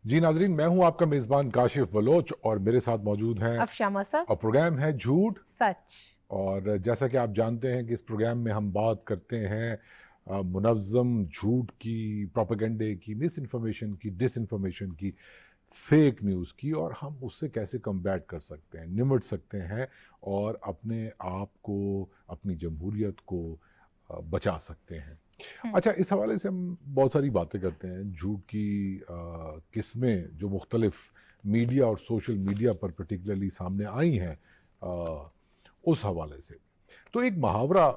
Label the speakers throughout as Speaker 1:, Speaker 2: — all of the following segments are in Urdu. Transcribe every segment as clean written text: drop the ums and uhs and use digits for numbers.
Speaker 1: جی ناظرین، میں ہوں آپ کا میزبان کاشف بلوچ اور میرے ساتھ موجود ہیں
Speaker 2: افشاں صاحب
Speaker 1: اور پروگرام ہے جھوٹ
Speaker 2: سچ.
Speaker 1: اور جیسا کہ آپ جانتے ہیں کہ اس پروگرام میں ہم بات کرتے ہیں منظم جھوٹ کی، پروپیگنڈے کی، مس انفارمیشن کی، ڈس انفارمیشن کی، فیک نیوز کی، اور ہم اس سے کیسے کمبیٹ کر سکتے ہیں، نمٹ سکتے ہیں اور اپنے آپ کو، اپنی جمہوریت کو بچا سکتے ہیں. اچھا، اس حوالے سے ہم بہت ساری باتیں کرتے ہیں. جھوٹ کی قسمیں جو مختلف میڈیا اور سوشل میڈیا پر پرٹیکولرلی سامنے آئی ہیں اس حوالے سے. تو ایک محاورہ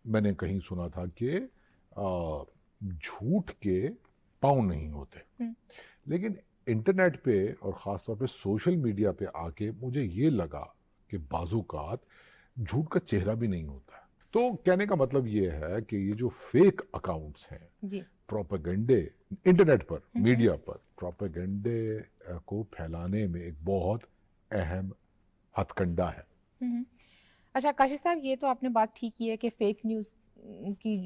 Speaker 1: میں نے کہیں سنا تھا کہ جھوٹ کے پاؤں نہیں ہوتے، لیکن انٹرنیٹ پہ اور خاص طور پہ سوشل میڈیا پہ آ کے مجھے یہ لگا کہ بعض اوقات جھوٹ کا چہرہ بھی نہیں ہوتا. تو کہنے کا مطلب یہ ہے کہ یہ جو فیک اکاؤنٹس ہیں
Speaker 2: جی
Speaker 1: پروپیگنڈے انٹرنیٹ پر، میڈیا پر پروپیگنڈے کو پھیلانے میں ایک بہت اہم ہتھ کنڈا ہے.
Speaker 2: اچھا کاشف صاحب، یہ تو آپ نے بات ٹھیک کی ہے کہ فیک نیوز کی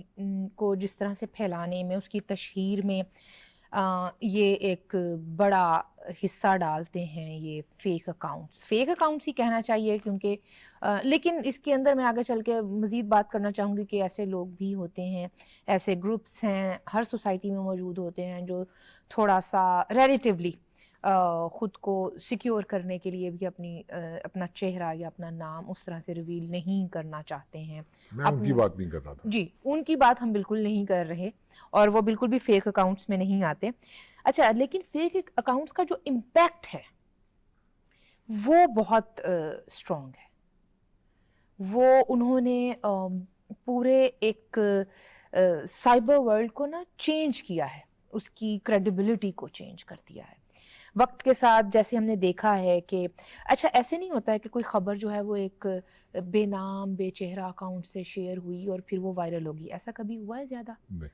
Speaker 2: کو جس طرح سے پھیلانے میں، اس کی تشہیر میں یہ ایک بڑا حصہ ڈالتے ہیں یہ فیک اکاؤنٹس ہی کہنا چاہیے، کیونکہ لیکن اس کے اندر میں آگے چل کے مزید بات کرنا چاہوں گی کہ ایسے لوگ بھی ہوتے ہیں، ایسے گروپس ہیں ہر سوسائٹی میں موجود ہوتے ہیں جو تھوڑا سا ریلیٹیولی خود کو سیکیور کرنے کے لیے بھی اپنا چہرہ یا اپنا نام اس طرح سے ریویل نہیں کرنا چاہتے ہیں.
Speaker 1: میں ان کی بات نہیں کر رہا تھا.
Speaker 2: جی، ان کی بات ہم بالکل نہیں کر رہے، اور وہ بالکل بھی فیک اکاؤنٹس میں نہیں آتے. اچھا، لیکن فیک اکاؤنٹس کا جو امپیکٹ ہے وہ بہت اسٹرانگ ہے. وہ انہوں نے پورے ایک سائبر ورلڈ کو نا چینج کیا ہے، اس کی کریڈیبلٹی کو چینج کر دیا ہے وقت کے ساتھ. جیسے ہم نے دیکھا ہے کہ اچھا ایسے نہیں ہوتا ہے کہ کوئی خبر جو ہے وہ ایک بے نام بے چہرہ اکاؤنٹ سے شیئر ہوئی اور پھر وہ وائرل ہوگی. ایسا کبھی ہوا ہے زیادہ؟
Speaker 1: نہیں.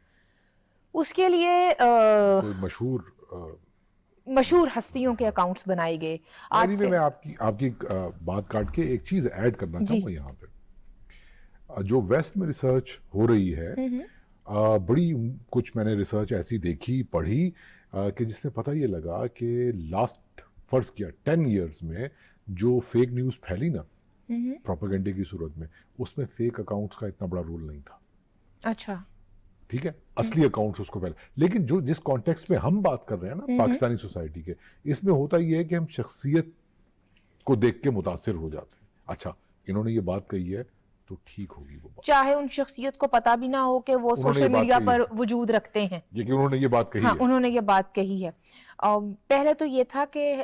Speaker 2: اس کے لیے
Speaker 1: کوئی
Speaker 2: مشہور ہستیوں کے اکاؤنٹس بنائے گئے. آج سے
Speaker 1: میں آپ کی بات کاٹ کے ایک چیز ایڈ کرنا چاہوں گا. یہاں پہ جو ویسٹ میں ریسرچ ہو رہی ہے، بڑی کچھ میں نے ریسرچ ایسی دیکھی پڑھی کہ جس میں پتہ یہ لگا کہ لاسٹ فرض کیا 10 ایئرز میں جو فیک نیوز پھیلی نا پروپیگنڈے کی صورت میں، اس میں فیک اکاؤنٹس کا اتنا بڑا رول نہیں تھا.
Speaker 2: اچھا
Speaker 1: ٹھیک ہے، اصلی اکاؤنٹس اس کو پہلے. لیکن جس کانٹیکسٹ میں ہم بات کر رہے ہیں نا پاکستانی سوسائٹی کے، اس میں ہوتا یہ ہے کہ ہم شخصیت کو دیکھ کے متاثر ہو جاتے ہیں. اچھا، انہوں نے یہ بات کہی ہے تو ٹھیک ہوگی وہ بات،
Speaker 2: چاہے ان شخصیت کو پتا بھی نہ ہو کہ وہ سوشل میڈیا پر وجود رکھتے ہیں.
Speaker 1: کہ انہوں نے یہ بات کہی ہے.
Speaker 2: انہوں نے یہ بات کہی ہے. پہلے تو یہ تھا کہ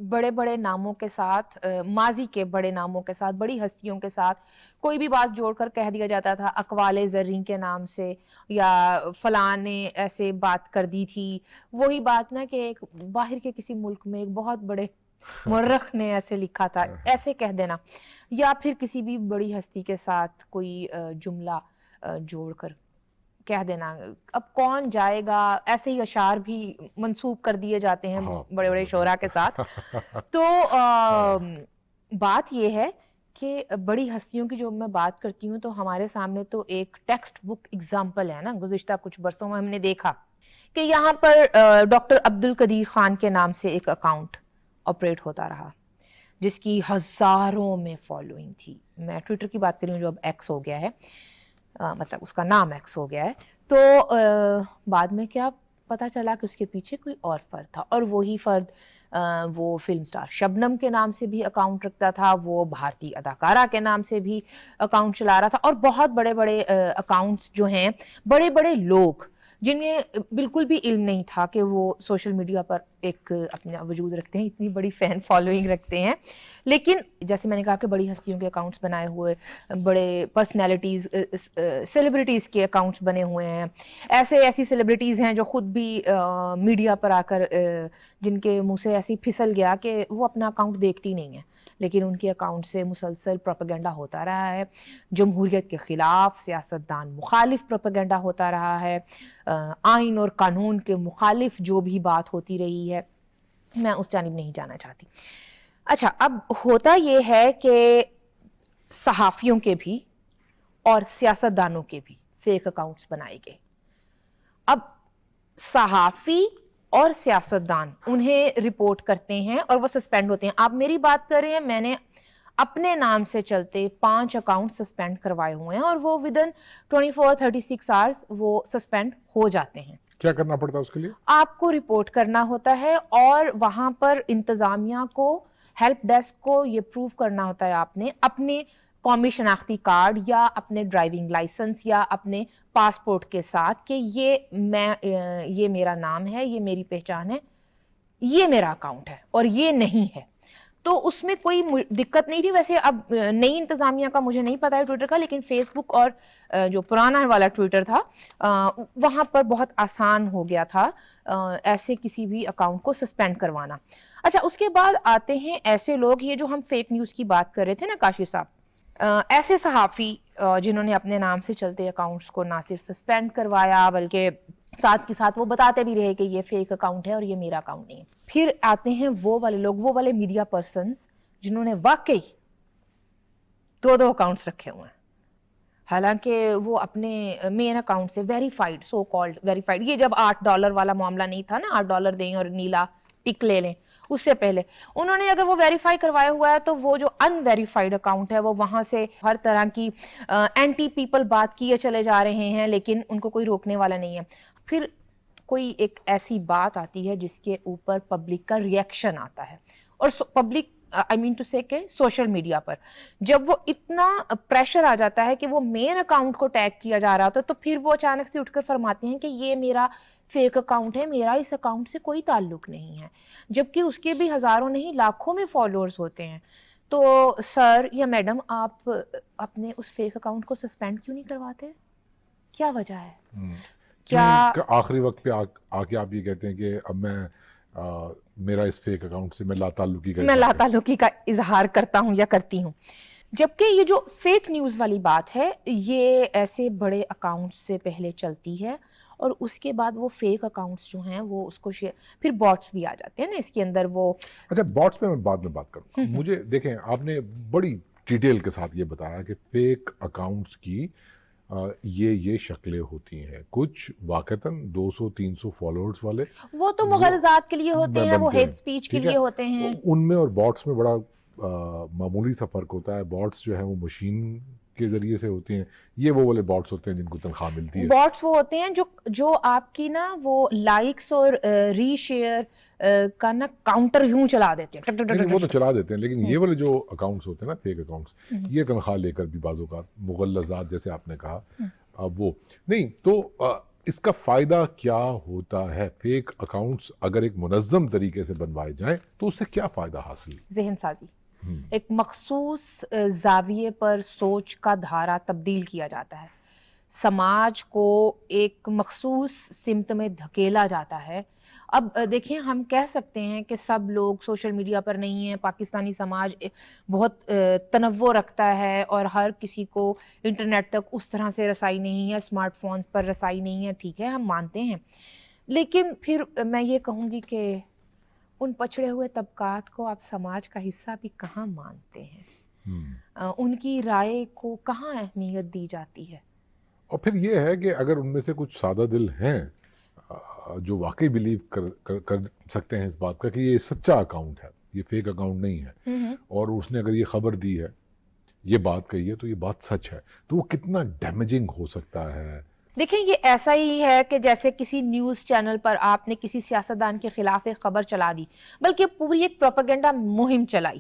Speaker 2: بڑے بڑے ناموں کے ساتھ، ماضی کے بڑے ناموں کے ساتھ، بڑی ہستیوں کے ساتھ کوئی بھی بات جوڑ کر کہہ دیا جاتا تھا اقوال زرین کے نام سے، یا فلاں نے ایسے بات کر دی تھی. وہی بات نا کہ ایک باہر کے کسی ملک میں ایک بہت بڑے مورخ نے ایسے لکھا تھا، ایسے کہہ دینا. یا پھر کسی بھی بڑی ہستی کے ساتھ کوئی جملہ جوڑ کر کہہ دینا. اب کون جائے گا، ایسے ہی اشعار بھی منسوب کر دیے جاتے ہیں بڑے بڑے شعراء کے ساتھ. تو بات یہ ہے کہ بڑی ہستیوں کی جو میں بات کرتی ہوں تو ہمارے سامنے تو ایک ٹیکسٹ بک اگزامپل ہے نا. گزشتہ کچھ برسوں میں ہم نے دیکھا کہ یہاں پر ڈاکٹر عبدالقدیر خان کے نام سے ایک اکاؤنٹ آپریٹ ہوتا رہا جس کی ہزاروں میں فالوئنگ تھی. میں ٹویٹر کی بات کر رہی ہوں جو اب ایکس ہو گیا ہے، مطلب اس کا نام ایکس ہو گیا ہے. تو بعد میں کیا پتا چلا کہ اس کے پیچھے کوئی اور فرد تھا، اور وہی فرد وہ فلم سٹار شبنم کے نام سے بھی اکاؤنٹ رکھتا تھا، وہ بھارتی اداکارہ کے نام سے بھی اکاؤنٹ چلا رہا تھا، اور بہت بڑے بڑے اکاؤنٹس جو ہیں، بڑے بڑے لوگ جنہیں بالکل بھی علم نہیں تھا کہ وہ سوشل میڈیا پر ایک اپنا وجود رکھتے ہیں، اتنی بڑی فین فالوئنگ رکھتے ہیں. لیکن جیسے میں نے کہا کہ بڑی ہستیوں کے اکاؤنٹس بنائے ہوئے، بڑے پرسنالٹیز، سیلیبریٹیز کے اکاؤنٹس بنے ہوئے ہیں. ایسی سیلیبریٹیز ہیں جو خود بھی میڈیا پر آ کر جن کے منہ سے ایسی پھسل گیا کہ وہ اپنا اکاؤنٹ دیکھتی نہیں ہیں، لیکن ان کے اکاؤنٹ سے مسلسل پروپیگنڈا ہوتا رہا ہے. جمہوریت کے خلاف سیاستدان مخالف پروپیگنڈا ہوتا رہا ہے، آئین اور قانون کے مخالف جو بھی بات ہوتی رہی ہے. میں اس جانب نہیں جانا چاہتی. اچھا، اب ہوتا یہ ہے کہ صحافیوں کے بھی اور سیاستدانوں کے بھی فیک اکاؤنٹس بنائے گئے. اب صحافی اور سیاستدان انہیں رپورٹ کرتے ہیں اور وہ سسپینڈ ہوتے ہیں. آپ میری بات کر رہے ہیں, میں نے اپنے نام سے چلتے 5 اکاؤنٹ سسپینڈ کروائے ہوئے ہیں اور وہ ودن 24-36 آورز وہ سسپینڈ ہو جاتے ہیں.
Speaker 1: کیا کرنا پڑتا ہے اس کے لیے؟
Speaker 2: آپ کو رپورٹ کرنا ہوتا ہے اور وہاں پر انتظامیہ کو, ہیلپ ڈیسک کو یہ پروو کرنا ہوتا ہے آپ نے اپنے قومی شناختی کارڈ یا اپنے ڈرائیونگ لائسنس یا اپنے پاسپورٹ کے ساتھ کہ یہ میرا نام ہے, یہ میری پہچان ہے, یہ میرا اکاؤنٹ ہے اور یہ نہیں ہے. تو اس میں کوئی دقت نہیں تھی. ویسے اب نئی انتظامیہ کا مجھے نہیں پتا ہے ٹویٹر کا, لیکن فیس بک اور جو پرانا والا ٹویٹر تھا وہاں پر بہت آسان ہو گیا تھا ایسے کسی بھی اکاؤنٹ کو سسپینڈ کروانا. اچھا, اس کے بعد آتے ہیں ایسے لوگ, یہ جو ہم فیک نیوز کی بات کر رہے تھے نا کاشف صاحب, ایسے صحافی جنہوں نے اپنے نام سے چلتے اکاؤنٹس کو نہ صرف سسپینڈ کروایا بلکہ ساتھ کے ساتھ وہ بتاتے بھی رہے کہ یہ فیک اکاؤنٹ ہے اور یہ میرا اکاؤنٹ نہیں ہے. پھر آتے ہیں وہ والے لوگ, وہ والے میڈیا پرسنز جنہوں نے واقعی 2 اکاؤنٹس رکھے ہوئے ہیں, حالانکہ وہ اپنے مین اکاؤنٹ سے ویریفائڈ, سو کالڈ ویریفائڈ, یہ جب $8 والا معاملہ نہیں تھا نا, $8 دیں اور نیلا ٹک لے لیں, اس سے پہلے انہوں نے اگر وہ ویریفائی کروایا ہوا ہے تو وہ جو ان ویریفائڈ اکاؤنٹ ہے وہ وہاں سے ہر طرح کی اینٹی پیپل بات کیے چلے جا رہے ہیں, لیکن ان کو کوئی روکنے والا نہیں ہے. پھر کوئی ایک ایسی بات آتی ہے جس کے اوپر پبلک کا ریئیکشن آتا ہے, اور public I mean to say کہ سوشل میڈیا پر جب وہ اتنا پریشر آ جاتا ہے کہ وہ مین اکاؤنٹ کو ٹیگ کیا جا رہا ہوتا ہے, تو پھر وہ اچانک سے اٹھ کر فرماتے ہیں کہ یہ میرا فیک اکاؤنٹ ہے, میرا اس اکاؤنٹ سے کوئی تعلق نہیں ہے, جبکہ اس کے بھی ہزاروں نہیں لاکھوں میں فالوورز ہوتے ہیں. تو سر یا میڈم, آپ اپنے اس فیک اکاؤنٹ کو سسپینڈ کیوں نہیں کرواتے؟ کیا وجہ ہے؟ کیا
Speaker 1: آخری وقت پہ آ کے آپ یہ کہتے ہیں کہ اب میں میرا اس فیک اکاؤنٹ سے میں لا تعلقی
Speaker 2: کا اظہار کرتا ہوں یا کرتی ہوں؟ جبکہ یہ جو فیک نیوز والی بات ہے یہ ایسے بڑے اکاؤنٹ سے پہلے چلتی ہے اور اس کے بعد وہ فیک اکاؤنٹس جو ہیں وہ اس کو پھر باٹس بھی آ جاتے ہیں نا اس کے اندر. وہ
Speaker 1: اچھا, باٹس پہ میں بعد میں بات کروں. مجھے دیکھیں, آپ نے بڑی ڈیٹیل کے ساتھ یہ بتایا کہ فیک اکاؤنٹس کی یہ شکلیں ہوتی ہیں, کچھ واقعتاً 200-300 فالوورز والے,
Speaker 2: وہ تو مغالطات کے لیے ہوتے ہیں, وہ ہیٹ سپیچ کے لیے ہوتے ہیں.
Speaker 1: ان میں اور باٹس میں بڑا معمولی سا فرق ہوتا ہے. باٹس جو ہیں وہ مشین کے ذریعے سے ہوتے ہیں, یہ وہ والے باٹس ہوتے ہیں جن کو تنخواہ ملتی ہے.
Speaker 2: باٹس وہ ہوتے ہیں جو آپ کی نا وہ لائکس اور ری شیئر کا نا کاؤنٹر یوں چلا دیتے ہیں.
Speaker 1: وہ تو چلا دیتے ہیں, لیکن یہ والے جو اکاؤنٹس ہوتے ہیں نا, فیک اکاؤنٹس, یہ تنخواہ لے کر بھی بعض اوقات مغلظات جیسے آپ نے کہا وہ نہیں. تو اس کا فائدہ کیا ہوتا ہے؟ فیک اکاؤنٹس اگر ایک منظم طریقے سے بنوائے جائیں تو اس سے کیا فائدہ حاصل؟
Speaker 2: ذہن سازی, ایک مخصوص زاویے پر سوچ کا دھارا تبدیل کیا جاتا ہے, سماج کو ایک مخصوص سمت میں دھکیلا جاتا ہے. اب دیکھیں, ہم کہہ سکتے ہیں کہ سب لوگ سوشل میڈیا پر نہیں ہیں, پاکستانی سماج بہت تنوع رکھتا ہے اور ہر کسی کو انٹرنیٹ تک اس طرح سے رسائی نہیں ہے, اسمارٹ فونز پر رسائی نہیں ہے, ٹھیک ہے, ہم مانتے ہیں. لیکن پھر میں یہ کہوں گی کہ ان پچھڑے ہوئے طبقات کو آپ سماج کا حصہ بھی کہاں مانتے ہیں؟ ان کی رائے کو کہاں اہمیت دی جاتی ہے؟
Speaker 1: اور پھر یہ ہے کہ اگر ان میں سے کچھ سادہ دل ہیں جو واقعی بیلیو کر سکتے ہیں اس بات کا کہ یہ سچا اکاؤنٹ ہے, یہ فیک اکاؤنٹ نہیں ہے, اور اس نے اگر یہ خبر دی ہے, یہ بات کہی ہے, تو یہ بات سچ ہے, تو وہ کتنا ڈیمیجنگ ہو سکتا ہے.
Speaker 2: دیکھیں, یہ ایسا ہی ہے کہ جیسے کسی نیوز چینل پر آپ نے کسی سیاستدان کے خلاف ایک خبر چلا دی, بلکہ پوری ایک پروپیگنڈا مہم چلائی,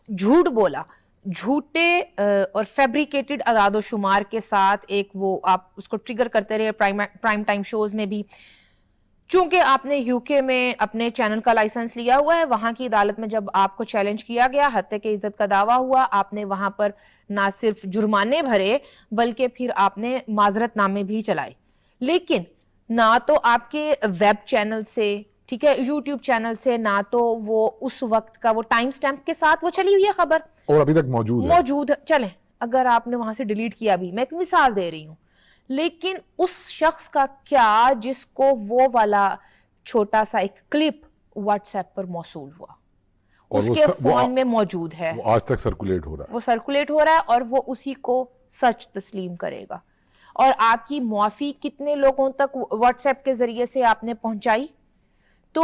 Speaker 2: جھوٹ بولا, جھوٹے اور فیبریکیٹڈ اعداد و شمار کے ساتھ ایک وہ آپ اس کو ٹریگر کرتے رہے پرائم ٹائم شوز میں بھی. چونکہ آپ نے یو کے میں اپنے چینل کا لائسنس لیا ہوا ہے, وہاں کی عدالت میں جب آپ کو چیلنج کیا گیا, حتیٰ کہ عزت کا دعویٰ ہوا, آپ نے وہاں پر نہ صرف جرمانے بھرے بلکہ پھر آپ نے معذرت نامے بھی چلائے. لیکن نہ تو آپ کے ویب چینل سے, ٹھیک ہے, یوٹیوب چینل سے, نہ تو وہ اس وقت کا وہ ٹائم سٹیمپ کے ساتھ وہ چلی ہوئی ہے خبر,
Speaker 1: اور ابھی تک موجود
Speaker 2: ہے. چلیں, اگر آپ نے وہاں سے ڈیلیٹ کیا بھی, میں ایک مثال دے رہی ہوں, لیکن اس شخص کا کیا جس کو وہ والا چھوٹا سا ایک کلپ واٹس ایپ پر موصول ہوا, اس کے فون میں موجود ہے,
Speaker 1: آج تک سرکولیٹ ہو رہا ہے,
Speaker 2: وہ سرکولیٹ ہو رہا ہے, اور وہ اسی کو سچ تسلیم کرے گا. اور آپ کی معافی کتنے لوگوں تک واٹس ایپ کے ذریعے سے آپ نے پہنچائی؟ تو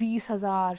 Speaker 2: 20,000,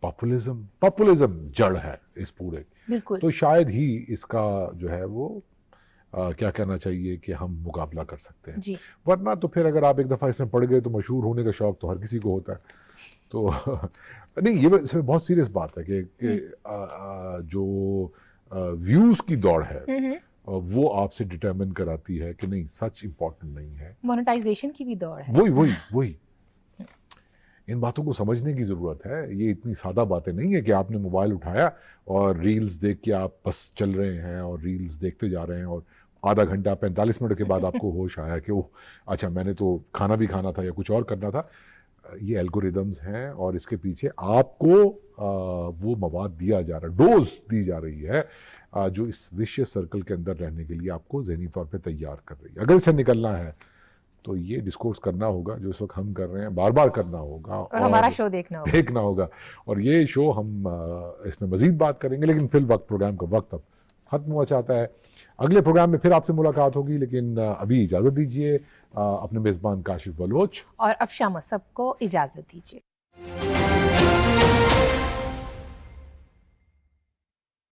Speaker 1: پاپولزم جڑ ہے اس پورے،
Speaker 2: بالکل
Speaker 1: تو شاید ہی اس کا جو ہے وہ کیا کہنا چاہیے کہ ہم مقابلہ کر سکتے ہیں،
Speaker 2: جی
Speaker 1: ورنہ تو پھر اگر آپ ایک دفعہ اس میں پڑ گئے تو مشہور ہونے کا شوق تو ہر کسی کو ہوتا ہے. تو نہیں، یہ اس میں بہت سیریس بات ہے کہ جو ویوز کی دوڑ ہے وہ آپ سے ڈٹرمن کراتی ہے کہ نہیں سچ امپورٹنٹ نہیں ہے.
Speaker 2: مونیٹائزیشن کی بھی دوڑ ہے.
Speaker 1: وہی ان باتوں کو سمجھنے کی ضرورت ہے. یہ اتنی سادہ باتیں نہیں ہے کہ آپ نے موبائل اٹھایا اور ریلز دیکھ کے آپ بس چل رہے ہیں اور ریلز دیکھتے جا رہے ہیں اور آدھا گھنٹہ 45 منٹ کے بعد آپ کو ہوش آیا کہ اوہ اچھا میں نے تو کھانا بھی کھانا تھا یا کچھ اور کرنا تھا. یہ الگوریدمز ہیں اور اس کے پیچھے آپ کو وہ مواد دیا جا رہا ہے، ڈوز دی جا رہی ہے جو اس وشیس سرکل کے اندر رہنے کے لیے آپ کو ذہنی طور پہ تیار کر رہی ہے. اگر اس سے نکلنا ہے تو یہ ڈسکورس کرنا ہوگا جو اس وقت ہم کر رہے ہیں، بار بار کرنا ہوگا
Speaker 2: اور ہمارا شو دیکھنا
Speaker 1: ہوگا. اور یہ شو ہم اس میں مزید بات کریں گے، لیکن فی الوقت پروگرام کا وقت اب ختم ہوا چاہتا ہے. اگلے پروگرام میں پھر آپ سے ملاقات ہوگی، لیکن ابھی اجازت دیجیے اپنے میزبان کاشف بلوچ
Speaker 2: اور افشا مصب کو اجازت دیجیے.